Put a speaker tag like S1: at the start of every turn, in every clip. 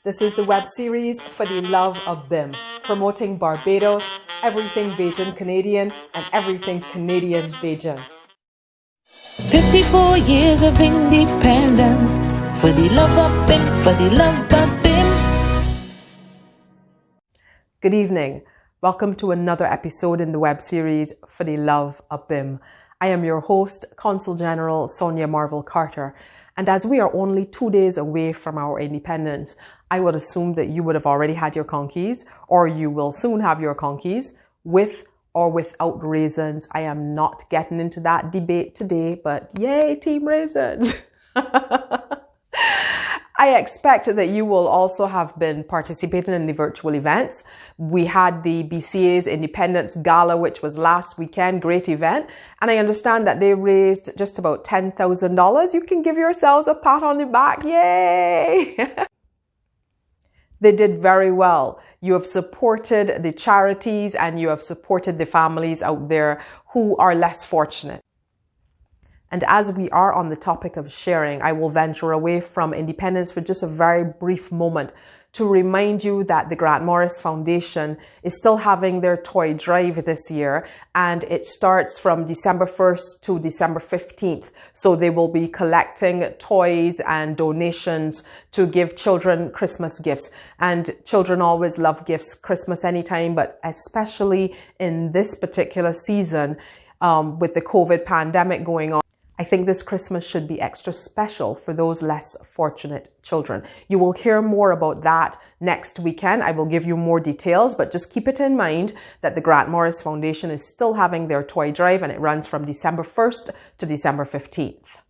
S1: This is the web series For the Love of BIM, promoting Barbados, everything Bajan Canadian, and everything Canadian Bajan.
S2: 54 years of independence, for the love of BIM, for the love of BIM.
S1: Good evening. Welcome to another episode in the web series For the Love of BIM. I am your host, Consul General Sonia Marvel Carter. And as we are only 2 days away from our independence, I would assume that you would have already had your conkeys, or you will soon have your conkeys, with or without raisins. I am not getting into that debate today, but yay, Team Raisins! I expect that you will also have been participating in the virtual events. We had the BCA's Independence Gala, which was last weekend, great event. And I understand that they raised just about $10,000. You can give yourselves a pat on the back. Yay! They did very well. You have supported the charities and you have supported the families out there who are less fortunate. And as we are on the topic of sharing, I will venture away from independence for just a very brief moment to remind you that the Grant Morris Foundation is still having their toy drive this year, and it starts from December 1st to December 15th. So they will be collecting toys and donations to give children Christmas gifts. And children always love gifts Christmas anytime, but especially in this particular season with the COVID pandemic going on. I think this Christmas should be extra special for those less fortunate children. You will hear more about that next weekend. I will give you more details, but just keep it in mind that the Grant Morris Foundation is still having their toy drive, and it runs from December 1st to December 15th.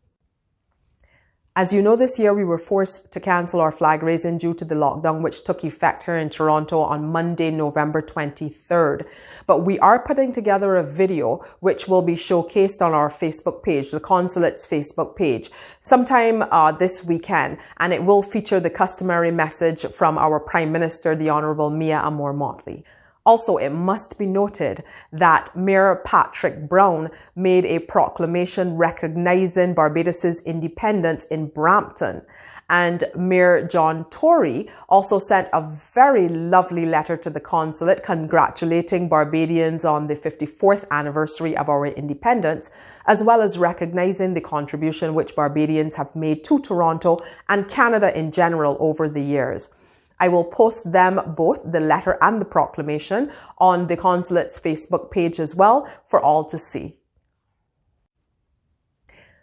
S1: As you know, this year we were forced to cancel our flag raising due to the lockdown, which took effect here in Toronto on Monday, November 23rd. But we are putting together a video which will be showcased on our Facebook page, the Consulate's Facebook page, sometime this weekend. And it will feature the customary message from our Prime Minister, the Honourable Mia Amor-Motley. Also, it must be noted that Mayor Patrick Brown made a proclamation recognizing Barbados' independence in Brampton. And Mayor John Tory also sent a very lovely letter to the consulate congratulating Barbadians on the 54th anniversary of our independence, as well as recognizing the contribution which Barbadians have made to Toronto and Canada in general over the years. I will post them both, the letter and the proclamation, on the consulate's Facebook page as well for all to see.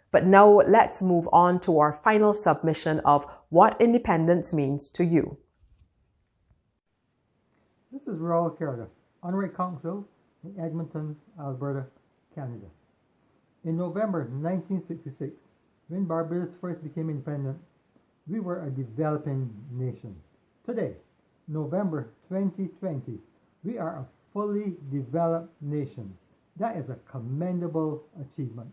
S1: But now let's move on to our final submission of what independence means to you.
S3: This is Royal Carter, Honorary Consul in Edmonton, Alberta, Canada. In November 1966, when Barbados first became independent, we were a developing nation. Today, November 2020, we are a fully developed nation. That is a commendable achievement.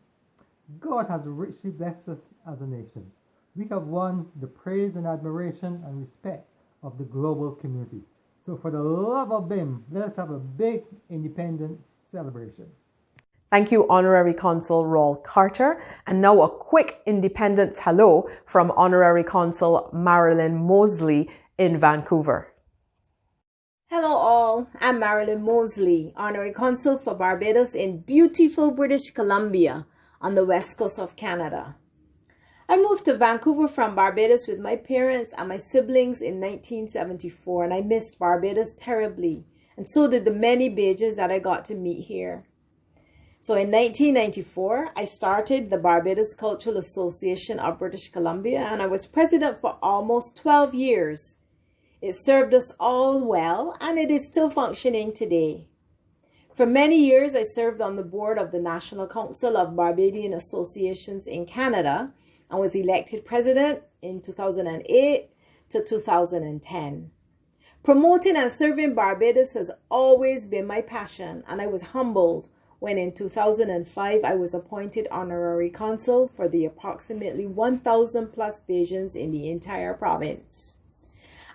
S3: God has richly blessed us as a nation. We have won the praise and admiration and respect of the global community. So for the love of BIM, let us have a big independence celebration.
S1: Thank you, Honorary Consul Rawl Carter. And now a quick independence hello from Honorary Consul Marilyn Mosley in Vancouver.
S4: Hello all, I'm Marilyn Mosley, Honorary Consul for Barbados in beautiful British Columbia on the west coast of Canada. I moved to Vancouver from Barbados with my parents and my siblings in 1974, and I missed Barbados terribly, and so did the many Bajans that I got to meet here. So in 1994, I started the Barbados Cultural Association of British Columbia, and I was president for almost 12 years. It served us all well, and it is still functioning today. For many years, I served on the board of the National Council of Barbadian Associations in Canada and was elected president in 2008 to 2010. Promoting and serving Barbados has always been my passion, and I was humbled when in 2005 I was appointed Honorary Consul for the approximately 1,000 plus Bajans in the entire province.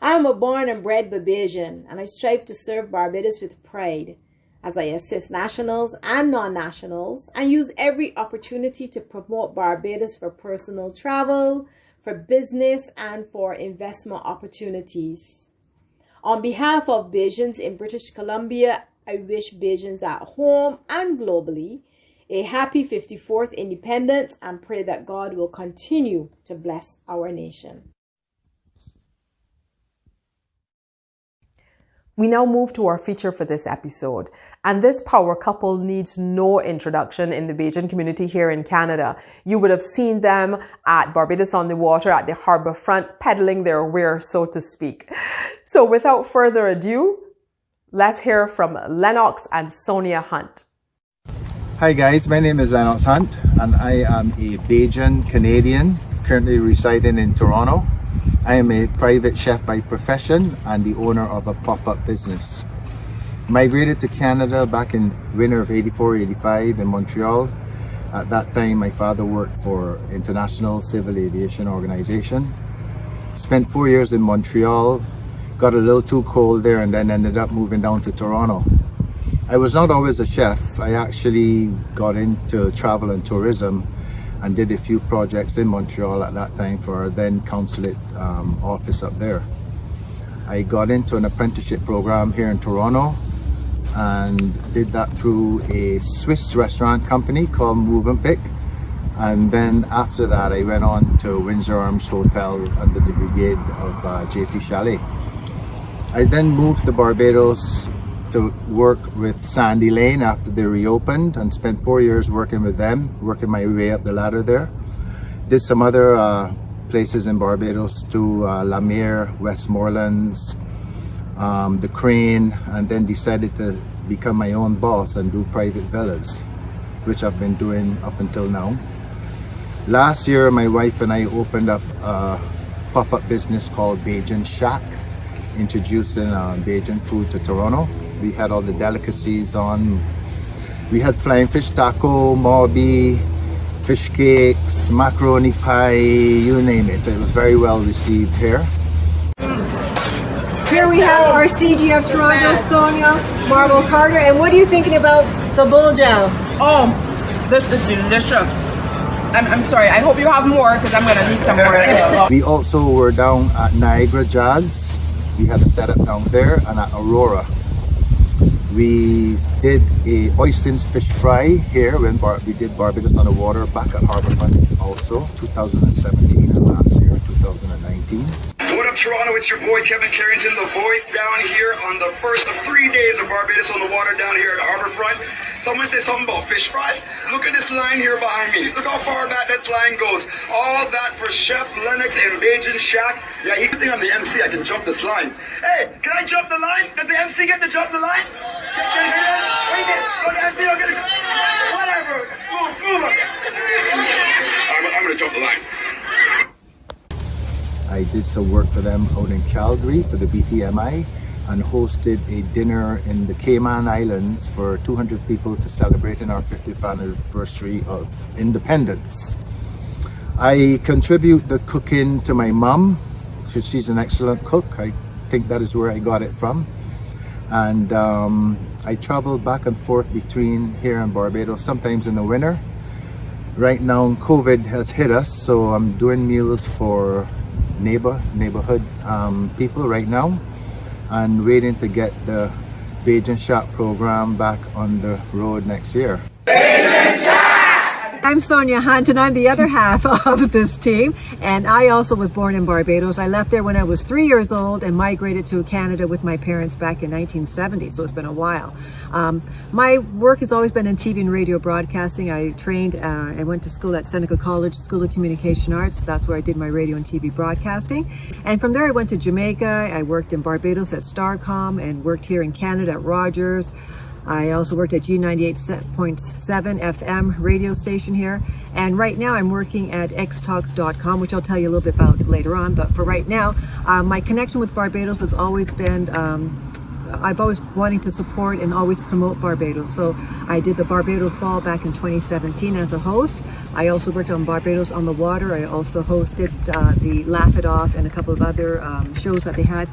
S4: I am a born and bred Barbadian, and I strive to serve Barbados with pride as I assist nationals and non-nationals and use every opportunity to promote Barbados for personal travel, for business and for investment opportunities. On behalf of Bajans in British Columbia, I wish Bajans at home and globally a happy 54th independence and pray that God will continue to bless our nation.
S1: We now move to our feature for this episode, and this power couple needs no introduction in the Bajan community here in Canada. You would have seen them at Barbados on the Water at the harbour front, peddling their wares, so to speak. So without further ado, let's hear from Lennox and Sonia Hunte.
S5: Hi guys, my name is Lennox Hunte and I am a Bajan Canadian currently residing in Toronto. I am a private chef by profession and the owner of a pop-up business. Migrated to Canada back in winter of 84-85 in Montreal. At that time my father worked for International Civil Aviation Organization. Spent 4 years in Montreal, got a little too cold there and then ended up moving down to Toronto. I was not always a chef. I actually got into travel and tourism and did a few projects in Montreal at that time for our then consulate office up there. I got into an apprenticeship program here in Toronto and did that through a Swiss restaurant company called Move and Pick. And then after that I went on to Windsor Arms Hotel under the brigade of JP Chalet. I then moved to Barbados to work with Sandy Lane after they reopened and spent 4 years working with them, working my way up the ladder there. Did some other places in Barbados too, La Mer, Westmorelands, the Crane, and then decided to become my own boss and do private villas, which I've been doing up until now. Last year my wife and I opened up a pop-up business called Bajan Shack, introducing Bajan food to Toronto. We had all the delicacies on. We had flying fish taco, mabi, fish cakes, macaroni pie, you name it. It was very well received here.
S6: Here we have our CGF Toronto, Sonia, Marble Carter, and what are you thinking about the bulljao?
S7: Oh, this is delicious. I'm sorry, I hope you have more because I'm going to need some more.
S5: We also were down at Niagara Jazz. We had a setup down there, and at Aurora. We did a oysters fish fry here when we did Barbados on the Water back at Harbourfront also, 2017 and last year, 2019.
S8: What up Toronto, it's your boy Kevin Carrington, the voice down here on the first of 3 days of Barbados on the Water down here at Harbourfront. Someone say something about fish fry. Look at this line here behind me. Look how far back this line goes. All that for Chef Lennox and Bajan Shack. Yeah, he can think I'm the MC, I can jump this line. Hey, can I jump the line? Does the MC get to jump the line? Go to MC, don't get it. Whatever. Move. I'm gonna jump the line.
S5: I did some work for them out in Calgary for the BTMI and hosted a dinner in the Cayman Islands for 200 people to celebrate in our 50th anniversary of independence. I contribute the cooking to my mom. She's an excellent cook. I think that is where I got it from. And I travel back and forth between here and Barbados, sometimes in the winter. Right now COVID has hit us, so I'm doing meals for neighborhood people right now and waiting to get the Bajan Shack program back on the road next year.
S6: I'm Sonia Hunte and I'm the other half of this team, and I also was born in Barbados. I left there when I was 3 years old and migrated to Canada with my parents back in 1970, so it's been a while. My work has always been in TV and radio broadcasting. I trained and went to school at Seneca College School of Communication Arts. That's where I did my radio and TV broadcasting. And from there I went to Jamaica. I worked in Barbados at Starcom and worked here in Canada at Rogers. I also worked at G98.7 FM radio station here, and right now I'm working at xtalks.com, which I'll tell you a little bit about later on. But for right now, my connection with Barbados has always been, I've always wanting to support and always promote Barbados. So I did the Barbados Ball back in 2017 as a host. I also worked on Barbados on the Water. I also hosted the Laugh It Off and a couple of other shows that they had.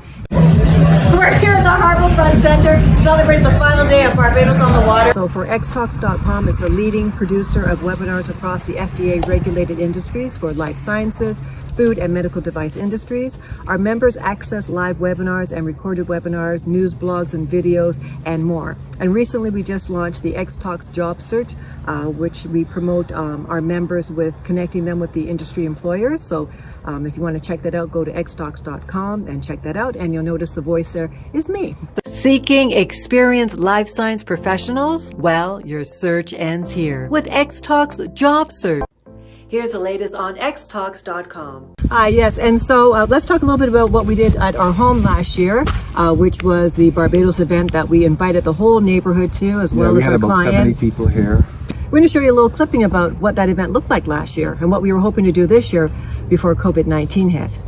S6: We're here at the Harbourfront Centre celebrating the final day of Barbados on the Water. So for xtalks.com, it's a leading producer of webinars across the FDA regulated industries for life sciences, food and medical device industries. Our members access live webinars and recorded webinars, news blogs and videos, and more. And recently we just launched the xTalks Job Search, which we promote our members with connecting them with the industry employers. So if you want to check that out, go to xtalks.com and check that out, and you'll notice the voice there is me. Seeking experienced life science professionals? Well, your search ends here with xTalks Job Search. Here's the latest on xtalks.com. Yes, and so let's talk a little bit about what we did at our home last year, which was the Barbados event that we invited the whole neighborhood to, as well as our clients.
S5: We had about 70 people here.
S6: We're going to show you a little clipping about what that event looked like last year and what we were hoping to do this year before COVID-19 hit.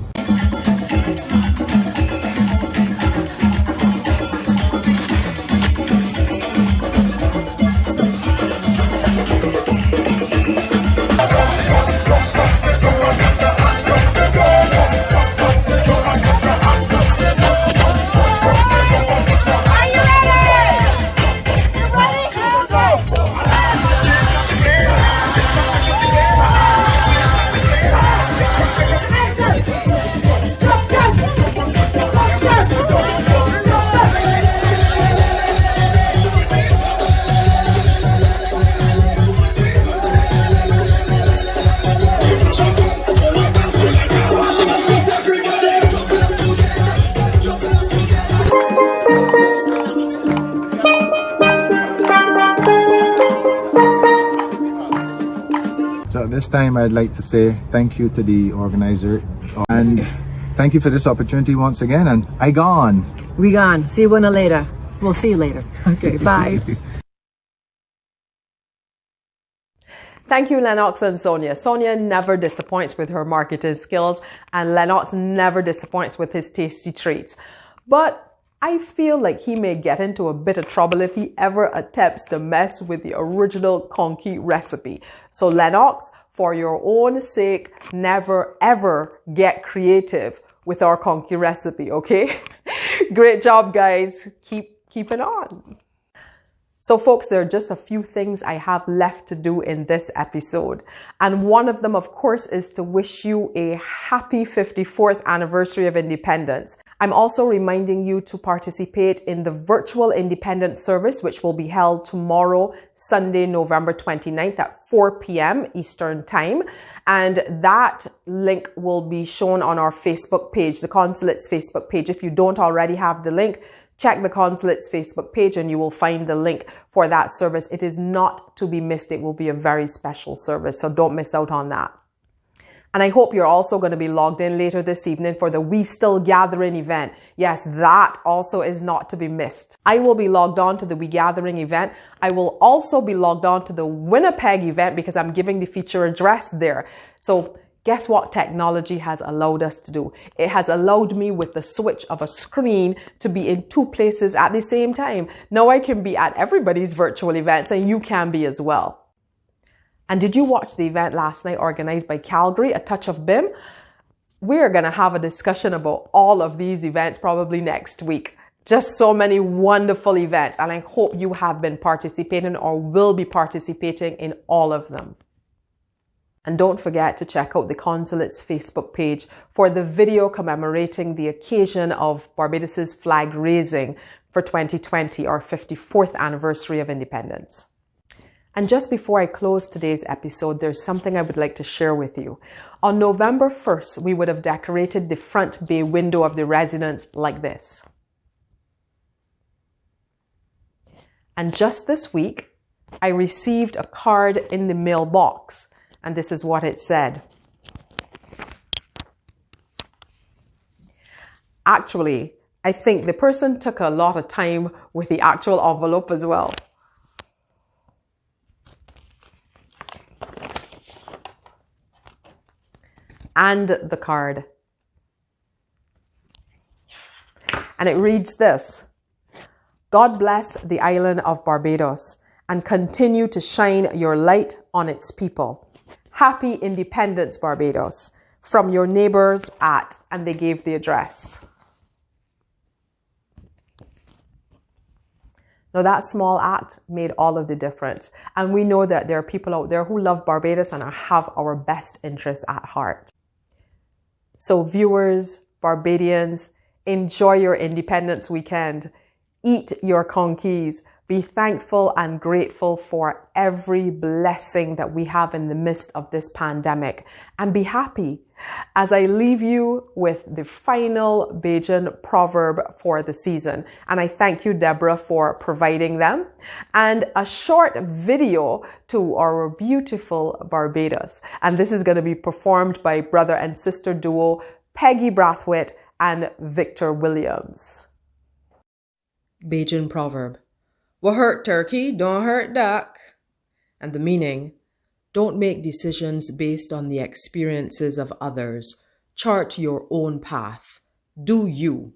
S5: This time I'd like to say thank you to the organizer and thank you for this opportunity once again, and I gone.
S6: We gone. See you later. We'll see you later. Okay, bye.
S1: Thank you, Lennox and Sonia. Sonia never disappoints with her marketing skills, and Lennox never disappoints with his tasty treats. But I feel like he may get into a bit of trouble if he ever attempts to mess with the original conky recipe. So Lennox, for your own sake, never ever get creative with our conky recipe, okay? Great job, guys. Keep it on. So folks, there are just a few things I have left to do in this episode. And one of them, of course, is to wish you a happy 54th anniversary of independence. I'm also reminding you to participate in the virtual independence service, which will be held tomorrow, Sunday, November 29th at 4 p.m. Eastern Time. And that link will be shown on our Facebook page, the Consulate's Facebook page. If you don't already have the link, check the Consulate's Facebook page and you will find the link for that service. It is not to be missed. It will be a very special service, so don't miss out on that. And I hope you're also going to be logged in later this evening for the We Still Gatherin event. Yes, that also is not to be missed. I will be logged on to the We Gathering event. I will also be logged on to the Winnipeg event because I'm giving the feature address there. So guess what technology has allowed us to do? It has allowed me with the switch of a screen to be in two places at the same time. Now I can be at everybody's virtual events and you can be as well. And did you watch the event last night organized by Calgary, A Touch of BIM? We're going to have a discussion about all of these events probably next week. Just so many wonderful events, and I hope you have been participating or will be participating in all of them. And don't forget to check out the Consulate's Facebook page for the video commemorating the occasion of Barbados's flag raising for 2020, our 54th anniversary of independence. And just before I close today's episode, there's something I would like to share with you. On November 1st, we would have decorated the front bay window of the residence like this. And just this week, I received a card in the mailbox, and this is what it said. Actually, I think the person took a lot of time with the actual envelope as well. And the card. And it reads this: God bless the island of Barbados and continue to shine your light on its people. Happy Independence Barbados, from your neighbors at, and they gave the address. Now, that small act made all of the difference. And we know that there are people out there who love Barbados and have our best interests at heart. So viewers, Barbadians, enjoy your Independence weekend. Eat your conkeys. Be thankful and grateful for every blessing that we have in the midst of this pandemic. And be happy as I leave you with the final Bajan proverb for the season. And I thank you, Deborah, for providing them. And a short video to our beautiful Barbados. And this is going to be performed by brother and sister duo Peggy Brathwaite and Victor Williams. Bajan proverb. What hurt turkey, don't hurt duck. And the meaning, don't make decisions based on the experiences of others. Chart your own path. Do you.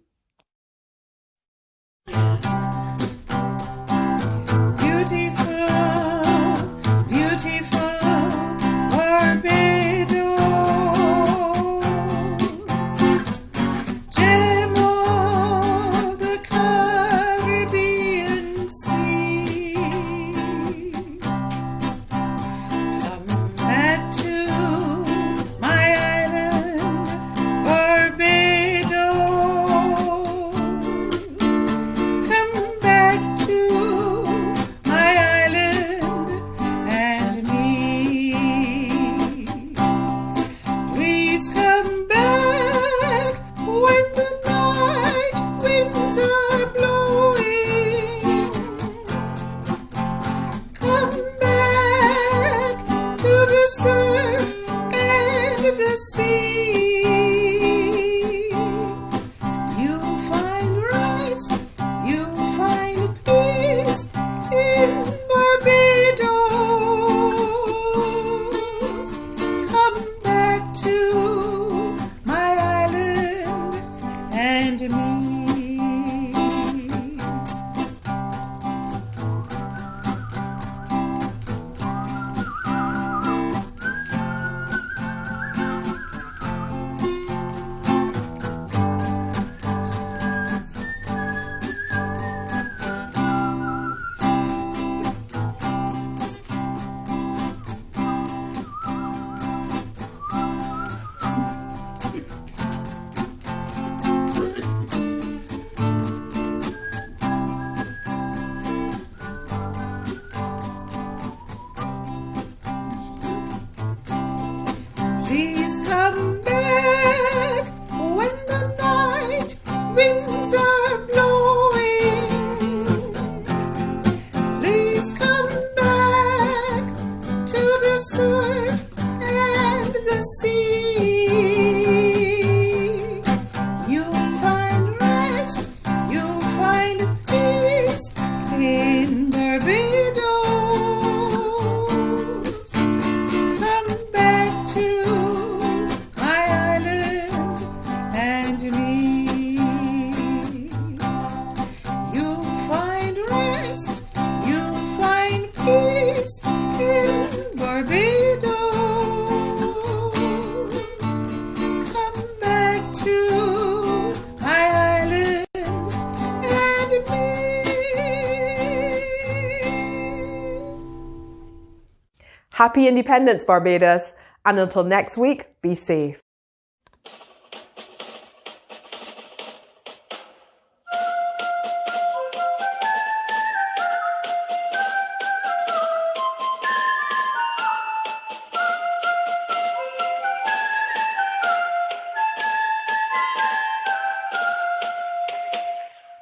S1: Happy Independence, Barbados. And until next week, be safe.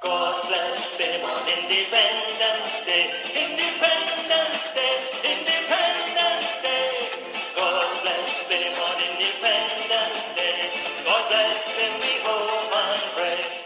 S9: God bless them on Independence Day, Independence Day, Independence Day. God bless them on Independence Day. God bless them, we hope and pray.